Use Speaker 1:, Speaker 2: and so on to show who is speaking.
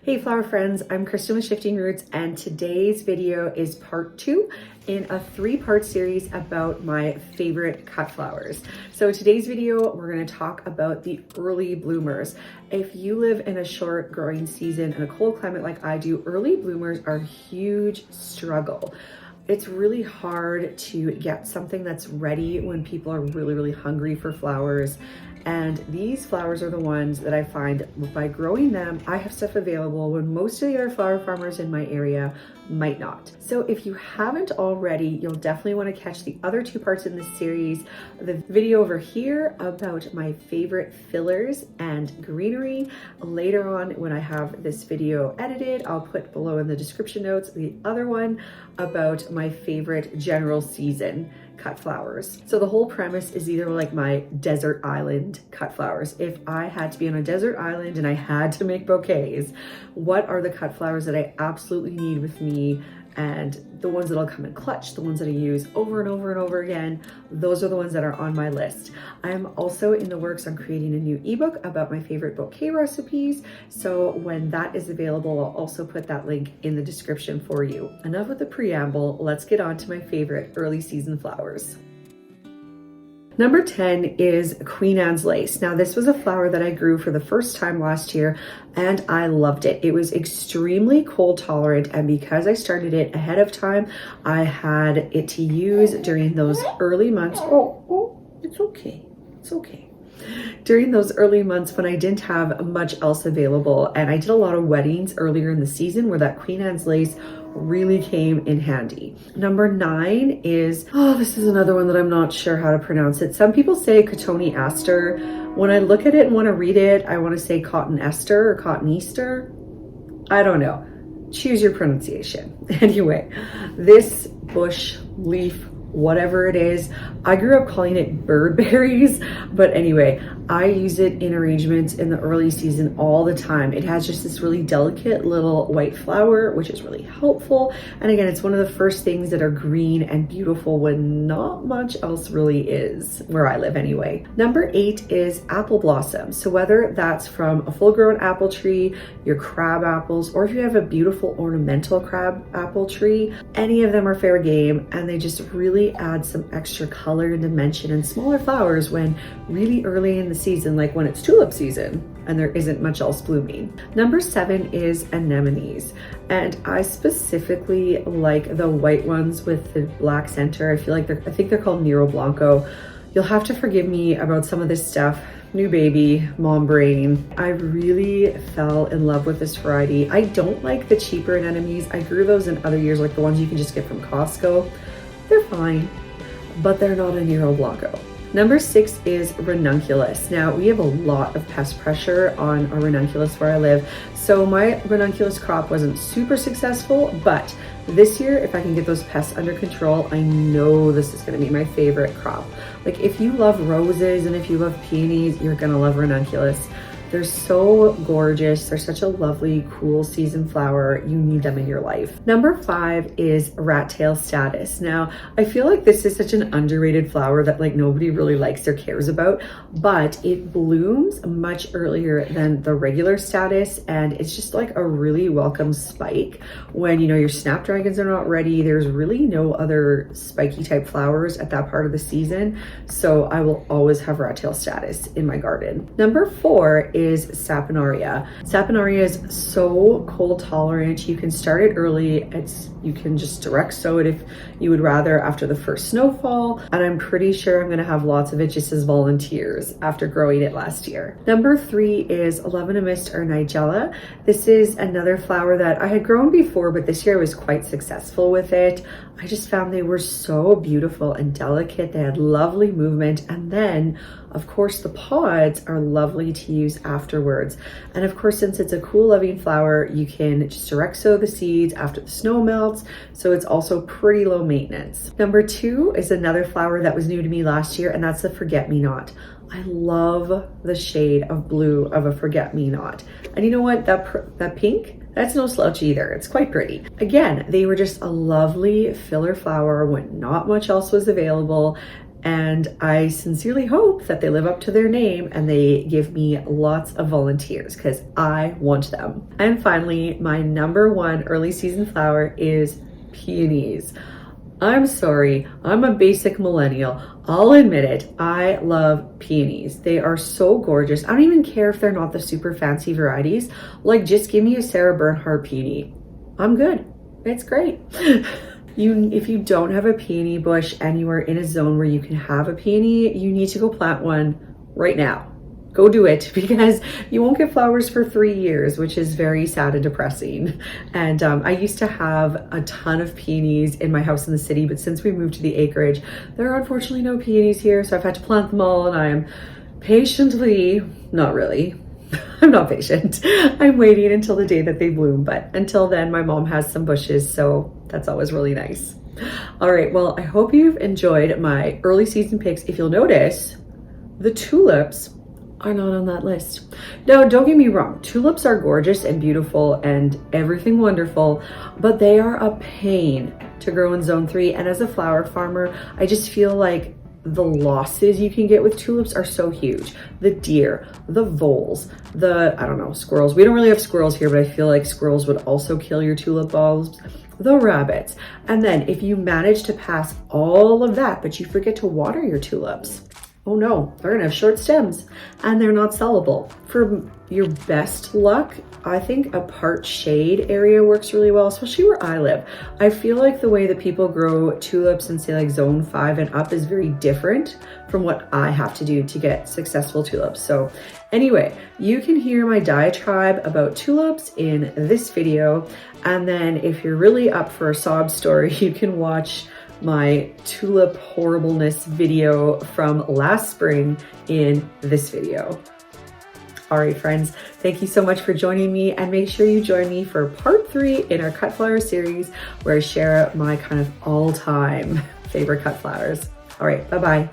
Speaker 1: Hey flower friends, I'm Kristen with Shifting Roots, and today's video is part 2 in a 3-part series about my favorite cut flowers. So today's video, we're going to talk about the early bloomers. If you live in a short growing season in a cold climate like I do, early bloomers are a huge struggle. It's really hard to get something that's ready when people are really hungry for flowers. And these flowers are the ones that I find by growing them, I have stuff available when most of the other flower farmers in my area might not. So if you haven't already, you'll definitely want to catch the other 2 parts in this series. The video over here about my favorite fillers and greenery. Later on, when I have this video edited, I'll put below in the description notes the other one about my favorite general season cut flowers. So the whole premise is either like my desert island cut flowers. If I had to be on a desert island and I had to make bouquets, what are the cut flowers that I absolutely need with me? And the ones that'll come in clutch, the ones that I use over and over again, those are the ones that are on my list. I am also in the works on creating a new ebook about my favorite bouquet recipes. So when that is available, I'll also put that link in the description for you. Enough with the preamble, let's get on to my favorite early season flowers. Number 10 is Queen Anne's Lace. Now this was a flower that I grew for the first time last year and I loved it. It was extremely cold tolerant, and because I started it ahead of time, I had it to use during those early months. It's okay. It's okay. During those early months when I didn't have much else available, and I did a lot of weddings earlier in the season where that Queen Anne's Lace really came in handy. Number 9 is, this is another one that I'm not sure how to pronounce it. Some people say Cottony Aster. When I look at it and want to read it, I want to say Cotton Ester or Cotton Easter. I don't know. Choose your pronunciation. Anyway, this bush leaf, whatever it is, I grew up calling it bird berries, but anyway, I use it in arrangements in the early season all the time. It has just this really delicate little white flower, which is really helpful. And again, it's one of the first things that are green and beautiful when not much else really is, where I live anyway. Number 8 is apple blossom. So whether that's from a full-grown apple tree, your crab apples, or if you have a beautiful ornamental crab apple tree, any of them are fair game, and they just really add some extra color and dimension and smaller flowers when really early in the season, like when it's tulip season and there isn't much else blooming. Number 7 is anemones, and I specifically like the white ones with the black center. I think they're called Nero Blanco. You'll have to forgive me about some of this stuff. New baby, mom brain. I really fell in love with this variety. I don't like the cheaper anemones. I grew those in other years, like the ones you can just get from Costco. They're fine, but they're not a Nero Blanco. Number 6 is ranunculus. Now we have a lot of pest pressure on our ranunculus where I live. So my ranunculus crop wasn't super successful, but this year, if I can get those pests under control, I know this is gonna be my favorite crop. Like if you love roses and if you love peonies, you're gonna love ranunculus. They're so gorgeous. They're such a lovely, cool season flower. You need them in your life. Number 5 is rat tail statice. Now, I feel like this is such an underrated flower that like nobody really likes or cares about, but it blooms much earlier than the regular statice, and it's just like a really welcome spike when, you know, your snapdragons are not ready. There's really no other spiky type flowers at that part of the season, so I will always have rat tail statice in my garden. Number 4 is Saponaria. Saponaria is so cold tolerant. You can start it early. You can just direct sow it if you would rather after the first snowfall. And I'm pretty sure I'm gonna have lots of it just as volunteers after growing it last year. Number 3 is Lebanamist or Nigella. This is another flower that I had grown before, but this year I was quite successful with it. I just found they were so beautiful and delicate. They had lovely movement. And then, of course, the pods are lovely to use afterwards. And of course, since it's a cool, loving flower, you can just direct sow the seeds after the snow melts. So it's also pretty low maintenance. Number 2 is another flower that was new to me last year, and that's the forget-me-not. I love the shade of blue of a forget-me-not. And you know what? That pink, that's no slouch either. It's quite pretty. Again, they were just a lovely filler flower when not much else was available. And I sincerely hope that they live up to their name and they give me lots of volunteers because I want them. And finally, my number one early season flower is peonies. I'm sorry, I'm a basic millennial. I'll admit it, I love peonies. They are so gorgeous. I don't even care if they're not the super fancy varieties. Like, just give me a Sarah Bernhardt peony. I'm good. It's great. If you don't have a peony bush and you are in a zone where you can have a peony, you need to go plant one right now. Go do it, because you won't get flowers for 3 years, which is very sad and depressing. And I used to have a ton of peonies in my house in the city, but since we moved to the acreage, there are unfortunately no peonies here. So I've had to plant them all, and I am patiently, not really, I'm not patient. I'm waiting until the day that they bloom, but until then, my mom has some bushes, so that's always really nice. All right, well, I hope you've enjoyed my early season picks. If you'll notice, the tulips are not on that list. Now, don't get me wrong, tulips are gorgeous and beautiful and everything wonderful, but they are a pain to grow in zone 3. And as a flower farmer, I just feel like the losses you can get with tulips are so huge. The deer, the voles, I don't know, squirrels. We don't really have squirrels here, but I feel like squirrels would also kill your tulip bulbs. The rabbits. And then if you manage to pass all of that, but you forget to water your tulips, oh no, they're gonna have short stems and they're not sellable. For your best luck, I think a part shade area works really well, especially where I live. I feel like the way that people grow tulips in, say, like zone 5 and up is very different from what I have to do to get successful tulips. So anyway, you can hear my diatribe about tulips in this video. And then if you're really up for a sob story, you can watch my tulip horribleness video from last spring in this video. All right, friends, thank you so much for joining me, and make sure you join me for part 3 in our cut flower series, where I share my kind of all-time favorite cut flowers. All right, bye-bye.